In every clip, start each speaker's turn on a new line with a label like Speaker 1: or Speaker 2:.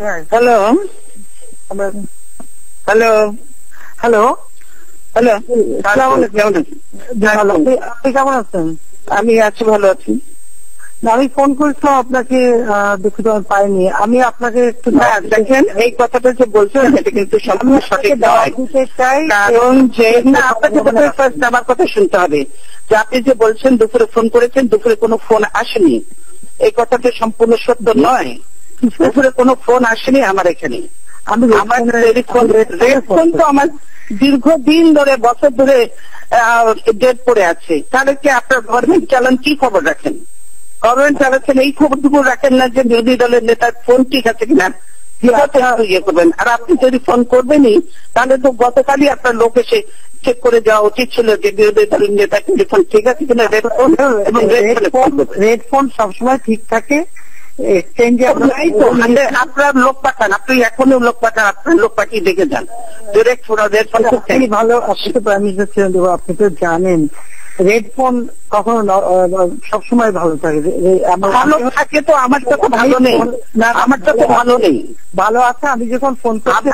Speaker 1: Hello hello
Speaker 2: hello
Speaker 1: hello,
Speaker 2: কেমন আপনি কেমন আছেন?
Speaker 1: আমি আছি, ভালো আছি।
Speaker 2: আমি ফোন করেছিলাম আপনাকে, দুঃখিত আমি পাইনি। আমি আপনাকে একটু
Speaker 1: দেখেন, এই কথাটা যে বলছেন এটা কিন্তু সম্পূর্ণ সঠিক নয়। কারণ যে না, আপনাকে ফার্স্ট আমার কথা শুনতে হবে যে আপনি যে বলছেন দুপুরে ফোন করেছেন, দুপুরে কোনো ফোন আসেনি, এই কথাটা সম্পূর্ণ সত্য নয়। দুপুরে কোনো ফোন আসেনি আমার এখানে। আমার ফোন তো আমার দীর্ঘদিন ধরে, বছর ধরে ডেট পড়ে আছে। তাহলে কি আপনার গভর্নমেন্ট চালান কি খবর রাখেন? গভর্নমেন্ট চালাচ্ছেন এই খবরটুকু রাখেন না যে বিরোধী দলের নেতার ফোন ঠিক আছে কিনা, ইয়ে করবেন। আর আপনি যদি ফোন করবেনই তাহলে তো গতকালই আপনার লোক এসে চেক করে যাওয়া উচিত ছিল যে বিরোধী দলের নেতা কিন্তু ফোন ঠিক আছে কিনা।
Speaker 2: রেড ফোন সবসময় ঠিক থাকে।
Speaker 1: আপনার লোক পাঠান, আপনি এখনো লোক পাঠান, আপনার লোক পাঠিয়ে দেখে যান। ডিরেক্ট রেড ফোন
Speaker 2: ভালো। আপনি তো প্রাইম মিনিস্টার ছিলেন, আপনি তো জানেন রেড ফোন কখনো সবসময় ভালো থাকে।
Speaker 1: ভালো থাকে তো আমার তো ভালো নেই, আমার তো ভালো নেই।
Speaker 2: ভালো আছে, আমি যখন ফোন করছি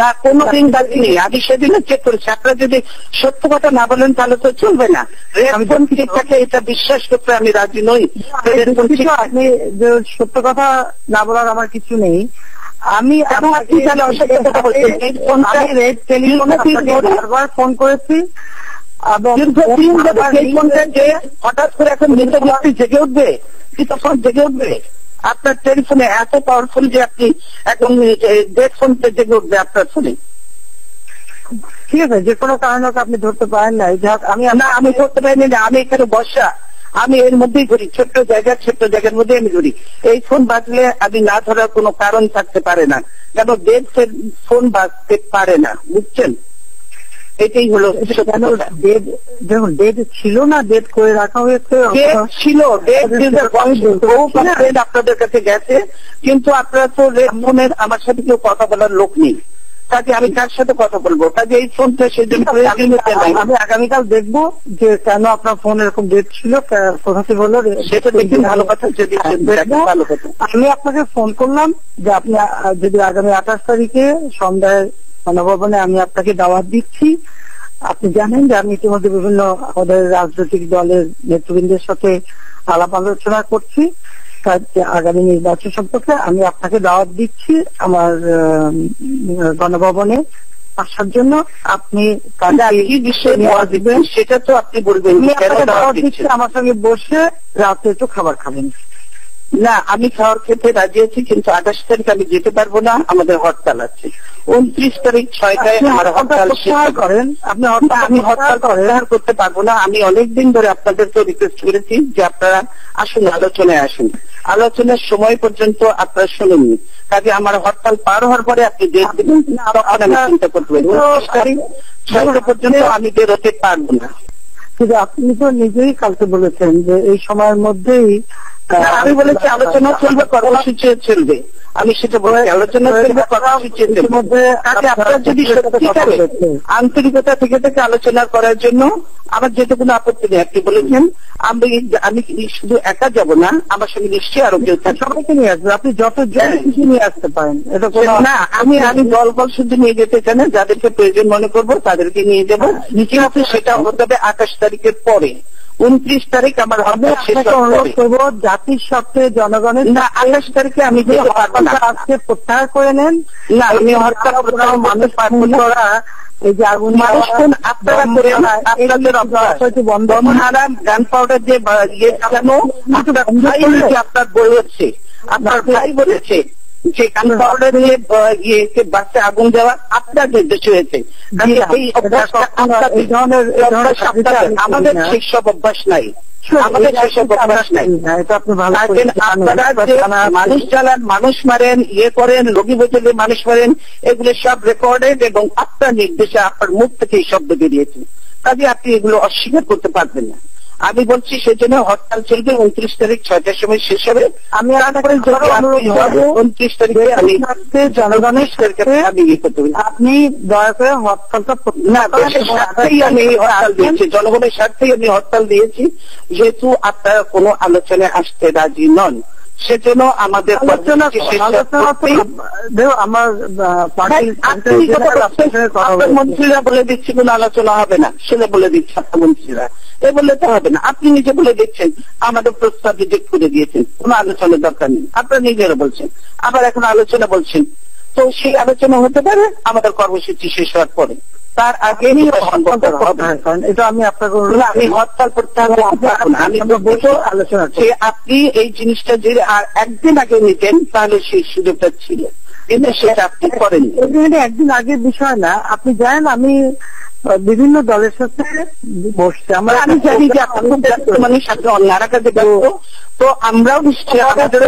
Speaker 1: না, কোনো দিন বাকি নেই। আমি সেদিনে চেক করেছি। আপনারা যদি সত্য কথা না বলেন তাহলে তো চলবে না। রেড ফোন ঠিক থাকে এটা বিশ্বাস করতে আমি রাজি নই।
Speaker 2: আপনি সত্য কথা না বলার আমার কিছু নেই। আমি বারবার ফোন করেছি
Speaker 1: হঠাৎ করে এখন জেগে উঠবে, তখন জেগে উঠবে। আপনার টেলিফোনে এত পাওয়ারফুল যে আপনি এখন ডেট ফোনতে জেগে উঠবে আপনার ফোনে।
Speaker 2: ঠিক আছে, যে কোনো কারণে আপনি ধরতে পারেন না।
Speaker 1: আমি ধরতে পারিনি না, আমি এখানে বসা, আমি এর মধ্যেই ঘুরি, ছোট্ট জায়গার মধ্যে আমি ঘুরি। এই ফোন বাজলে আমি না ধরার কোনো কারণ থাকতে পারে না, কেন ডেট ফোন বাজতে পারে না, বুঝছেন? এটাই হলো
Speaker 2: দেখুন, ডেট ছিল না, ডেট করে রাখা হয়েছে।
Speaker 1: ছিল আপনাদের কাছে গেছে, কিন্তু আপনারা তো ফোনের আমার সাথে কেউ কথা বলার লোক নেই। কাজে আমি কার সাথে কথা বলবো? কাজে এই ফোনটা সেদিন
Speaker 2: আমি আগামীকাল দেখবো যে কেন আপনার ফোন এরকম ডেট ছিল, কোথাতে হলো
Speaker 1: সেটা দেখবেন। ভালো কথা, যদি ভালো কথা।
Speaker 2: আমি আপনাকে ফোন করলাম যে আপনি যদি আগামী 28 তারিখে সন্ধ্যায় গণভবনে আমি আপনাকে দাওয়াত দিচ্ছি। আপনি জানেন যে আমি ইতিমধ্যে বিভিন্ন আমাদের রাজনৈতিক দলের নেতৃবৃন্দের সাথে আলাপ আলোচনা করছি আগামী নির্বাচন সম্পর্কে। আমি আপনাকে দাওয়াত দিচ্ছি আমার গণভবনে আসার জন্য। আপনি
Speaker 1: কি বিষয়ে দাওয়াত দিবেন সেটা তো আপনি বলবেন।
Speaker 2: আমার সঙ্গে বসে রাতে একটু খাবার খাবেন।
Speaker 1: না, আমি খাওয়ার খেতে রাজি আছি, কিন্তু 28 তারিখ আমি যেতে পারবো না, আমাদের হরতাল আছে। 29 তারিখ 6টায় আমার হরতাল
Speaker 2: করেন। আপনি
Speaker 1: আমি হরতাল প্রত্যাহার করতে পারবো না। আমি অনেকদিন ধরে আপনাদেরকে রিকোয়েস্ট করেছি যে আপনারা আসুন, আলোচনায় আসুন। আলোচনার সময় পর্যন্ত আপনারা শুনেননি। কাজে আমার হরতাল পার হওয়ার পরে আপনি ডেট দেবেন, তখন আমি চিন্তা করতে পারি। 29 তারিখ 6টা পর্যন্ত আমি বেরোতে পারবো না।
Speaker 2: কিন্তু আপনি তো নিজেই কালকে বলেছেন যে এই সময়ের মধ্যেই
Speaker 1: আমি বলেছি আলোচনা চলবে, কর্মসূচি চলবে। আমি সেটা বলেছি, আলোচনা চলবে, কর্মসূচি চলবে। আপনারা যদি আন্তরিকতা থেকে আলোচনা করার জন্য আমার যেতে কোনো আপত্তি নেই। আপনি বলেছেন আমি শুধু একা যাব না, আমার সঙ্গে নিশ্চয়ই আরো কেউ থাকবে,
Speaker 2: সবাইকে নিয়ে আসবে। আপনি যত কিছু নিয়ে আসতে পারেন, এটা
Speaker 1: না। আমি দল শুধু নিয়ে যেতে চাই না, যাদেরকে প্রয়োজন মনে করবো তাদেরকে নিয়ে যাবো। নিচে আছে সেটা হতে হবে 28 তারিখের পরে। 29 তারিখ আমার হবে
Speaker 2: অনুরোধ করবো জাতির স্বার্থে জনগণের।
Speaker 1: না, 28 তারিখে আমি যেতে পারবো না।
Speaker 2: আজকে প্রত্যাহার করে নেন।
Speaker 1: না, আমি হরতাল মানুষ পারবো না।
Speaker 2: এই যে আগুন
Speaker 1: আপনারা করে আপনাদের গান পাউডার যে ইয়ে চালানো, আপনার বলেছে, আপনার ভাই বলেছে যে গান পাউডার দিয়ে বাচ্চা আগুন দেওয়া আপনার নির্দেশ হয়েছে। আমাদের সেসব অভ্যাস নাই, আমাদের সেসব অভ্যাস নাই। মানুষ চালান, মানুষ মারেন, ইয়ে করেন, রোগী বোঝালে মানুষ মারেন, এগুলো সব রেকর্ডেড এবং আপনার নির্দেশে আপনার মুখ থেকে এই শব্দ বেরিয়েছে। কাজে আপনি এগুলো অস্বীকার করতে পারবেন না। আমি বলছি সেজন্য হরতাল চলবে। 29 তারিখ 6টার সময় শেষ হবে। আমি 29 তারিখে আমি জনগণের আমি ইয়ে করতে পারি।
Speaker 2: আপনি দয়া করে হরতালটা
Speaker 1: না, দেশের স্বার্থেই আমি হরতাল দিয়েছি, জনগণের স্বার্থেই আমি হরতাল দিয়েছি, যেহেতু আপনারা কোনো আলোচনায় আসতে রাজি নন। সেজন্য আমাদের মন্ত্রীরা বলে দিচ্ছি কোনো আলোচনা হবে না, সেটা বলে দিচ্ছে আপনার মন্ত্রীরা, এ বললে তো হবে না। আপনি নিজে বলে দিচ্ছেন আমাদের প্রস্তাব রিজেক্ট করে দিয়েছেন, কোনো আলোচনার দরকার নেই, আপনারা নিজেরা বলছেন, আবার এখন আলোচনা বলছেন। তো সেই আলোচনা হতে পারে আমাদের কর্মসূচি শেষ হওয়ার পরে, তার আগে এটা আমি আপনাকে আমি হরতাল করতে হবে আমি বলবো আলোচনা যে আপনি এই জিনিসটা যদি আর একদিন আগে নিতেন তাহলে সেই সুযোগটা ছিল, কিন্তু সেটা আপনি করেন।
Speaker 2: একদিন আগের বিষয় না, আপনি জানেন আমি বিভিন্ন দলের সাথে বসছি,
Speaker 1: আমি জানি যে আপনি খুব ব্যস্ত মানুষ, আপনি অন্যান্য কাজে ব্যস্ত, তো আমরাও নিশ্চয়ই আমাদের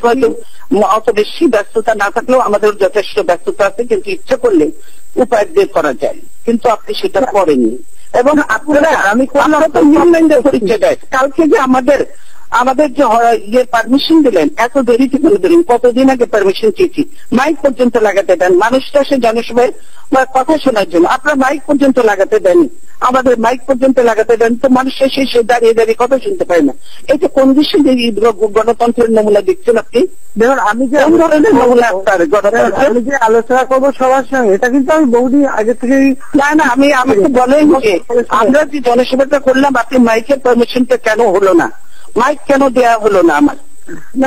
Speaker 1: হয়তো অত বেশি ব্যস্ততা না থাকলেও আমাদের যথেষ্ট ব্যস্ততা আছে, কিন্তু ইচ্ছা করলে উপায় বের করা যায়, কিন্তু আপনি সেটা করেননি। এবং আপনারা আমি তো নির্ণয় পরিচয় দেয় কালকে যে আমাদের যে পারমিশন দিলেন, এত দেরিতে করে দিলেন, কতদিন আগে পারমিশন চেয়েছি, মাইক পর্যন্ত লাগাতে দেন, মানুষটা সে জনসভায় কথা শোনার জন্য আপনারা মাইক পর্যন্ত লাগাতে দেন, আমাদের মাইক পর্যন্ত লাগাতে দেন, তো মানুষটা সে দাঁড়িয়ে দাঁড়িয়ে কথা শুনতে পারে না। এটা কোন দেশে গণতন্ত্রের নমুনা দিচ্ছেন আপনি? দেখুন আমি যে ধরনের নমুনা আপনার গণতন্ত্র, আমি যে আলোচনা করবো সবার সঙ্গে, এটা কিন্তু আমি বহুদিন আগে থেকেই না আমি আমাকে বলেন যে আমরা যে জনসভাটা করলাম আপনি মাইকের পারমিশনটা কেন হলো না, মাইক কেন দেওয়া হলো না? আমার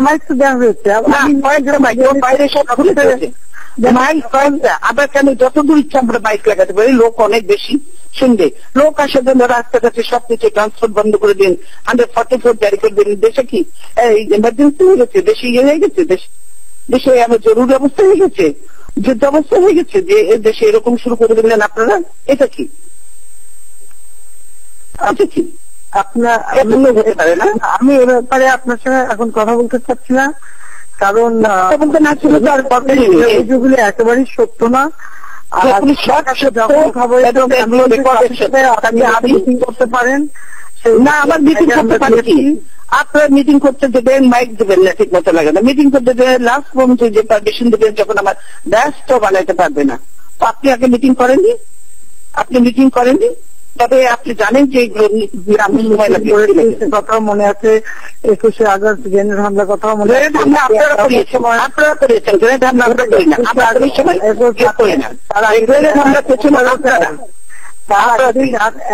Speaker 1: মাইক তো দেওয়া হয়েছে, বাইরে সব মাইক আবার কেন যতদূর ইচ্ছা আমরা মাইক লাগাতে পারি, লোক অনেক বেশি শুনবে, লোক আসার জন্য রাস্তাঘাটে সবকিছু ট্রান্সপোর্ট বন্ধ করে দিন, 144 জারি করে দিন। দেশে কি ইমার্জেন্সি হয়ে গেছে, দেশে ইয়ে হয়ে গেছে, দেশে আমার জরুরি অবস্থা হয়ে গেছে, যুদ্ধ অবস্থা হয়ে গেছে যে দেশে এরকম শুরু করে দিলেন আপনারা? এটা কি আচ্ছা কি আপনার হতে পারে না? আমি এ ব্যাপারে আপনার সঙ্গে এখন কথা বলতে চাচ্ছি না, কারণ বলতে না ছিল তো আর যেগুলো একেবারেই সত্য না। করতে পারেন না, আমার মিটিং করতে পারে কি আপনারা মিটিং করতে দেবেন, মাইক দেবেন না, ঠিক মতো লাগে না, মিটিং করতে দেবেন, লাস্ট মোমেন্টে যে পারমিশন দেবেন যখন আমার ব্যস্ত বানাইতে পারবে না, তো আপনি আগে মিটিং করেননি, আপনি মিটিং করেননি। তবে আপনি জানেন যে কথা মনে আছে 21শে আগস্ট গ্রেনেড হামলার কথা মনে আছে, আপনারা করেছেন গ্রেনেড হামলা, আমরা করি না, আমরা আগামী সময় করি না, তারা গ্রেনেড হামলা পেছনে রাত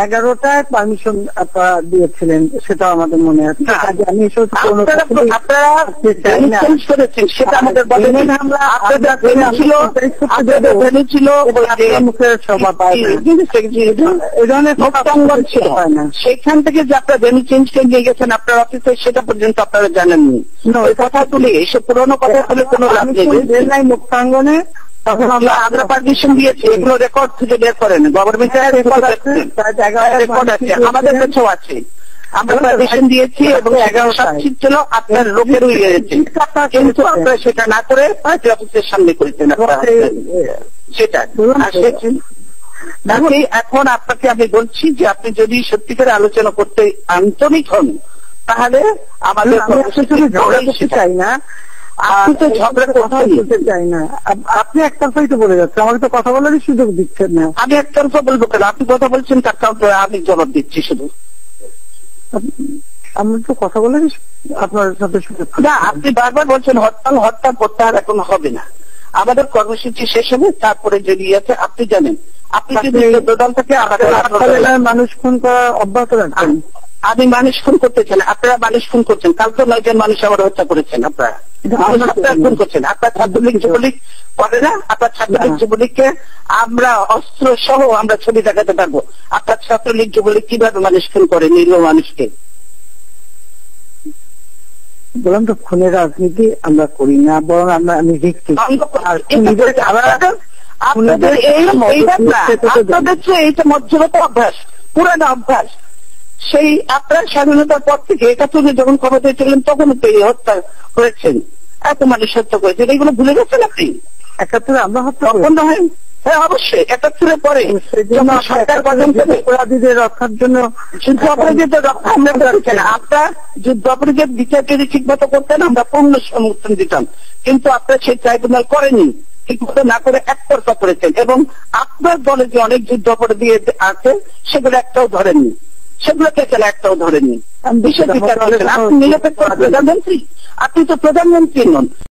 Speaker 1: 11টায় পারমিশন আপনারা দিয়েছিলেন, সেটা আমাদের মনে আছে। আমি করেছেন সেটা আমাদের বলেন, আমরা সেখান থেকে যে আপনারা ভেন্যু চেঞ্জ করে নিয়ে গেছেন আপনার অফিসে, সেটা পর্যন্ত আপনারা জানেননি। ওই কথা তুলে এসব পুরোনো কথা তুলে কোনো লাভ নেই। মুক্তাঙ্গনে তখন আমরা পারমিশন দিয়েছি, এগুলো রেকর্ড থেকে বের করেন, গভর্নমেন্টের রেকর্ড আছে, আমাদের কাছেও আছে, আমরা পারমিশন দিয়েছি এবং 11টা সিট ছিল আপনার লোকের উড়িয়ে গেছে, কিন্তু আপনারা সেটা না করে পার্টি অফিসের সামনে করেছেন সেটা। এখন আপনাকে আমি বলছি যে আপনি যদি সত্যিকারে আলোচনা করতে আন্তরিক হন তাহলে আমাদের চাই না, আপনি তো ঝগড়া কথা বলতে চাই না, আপনি একতরফাই তো বলে যাচ্ছেন, আমাকে তো কথা বলারই সুযোগ দিচ্ছেন না। আমি একতরফা বলবো কেন, আপনি কথা বলছেন তার কারণ আমি জবাব দিচ্ছি শুধু, আমি তো কথা বলারই আপনার সাথে সুযোগ না। আপনি বারবার বলছেন হরতাল করতে আর এখন হবে না, আমাদের কর্মসূচি শেষ হবে, তারপরে যদি আছে আপনি জানেন, আপনি যদি দল থেকে মানুষ খুন করা অব্যাহত রাখছেন। আমি মানুষ খুন করতে চাই না, আপনারা মানুষ খুন করছেন, কাল তো 9 জন মানুষ আবার হত্যা করেছেন, আপনারা খুন করছেন। আপনার ছাত্রলীগ যুবলীগ করে না, আপনার ছাত্রলীগ যুবলীগকে আমরা অস্ত্র সহ আমরা ছবি দেখাতে পারবো, আপনার ছাত্রলীগ যুবলীগ কিভাবে মানুষ খুন করে নিরীহ মানুষকে। বললাম তো খুনের রাজনীতি আমরা করি না, বরং আমি দেখছি এইটা মধ্যবর্তী অভ্যাস, পুরানো অভ্যাস। সেই আপনার স্বাধীনতার পর থেকে 71-এ যখন ক্ষমতায় ছিলেন তখন তো এই হত্যা করেছেন, এত মানুষ হত্যা করেছেন, এইগুলো ভুলে গেছেন আপনি? 71-এ আমরা হত্যা হয়, হ্যাঁ অবশ্যই 71-এর পরে সরকার গঠন করে অপরাধীদের রক্ষার জন্য যুদ্ধ অপরাধীদের রক্ষা আমরা করেছেন। আপনার যুদ্ধ অপরাধীদের বিচার যদি ঠিক মতো করতেন আমরা পূর্ণ সমর্থন দিতাম, কিন্তু আপনার সেই ট্রাইব্যুনাল করেনি, ঠিক মতো না করে একতরফা করেছেন, এবং আপনার দলে যে অনেক যুদ্ধ অপরাধী আছে সেগুলো একটাও ধরেননি, সেগুলোকে একটাও ধরেননি। বিষয় বিচার করছেন। আপনি নিরপেক্ষ প্রধানমন্ত্রী, আপনি তো প্রধানমন্ত্রী নন।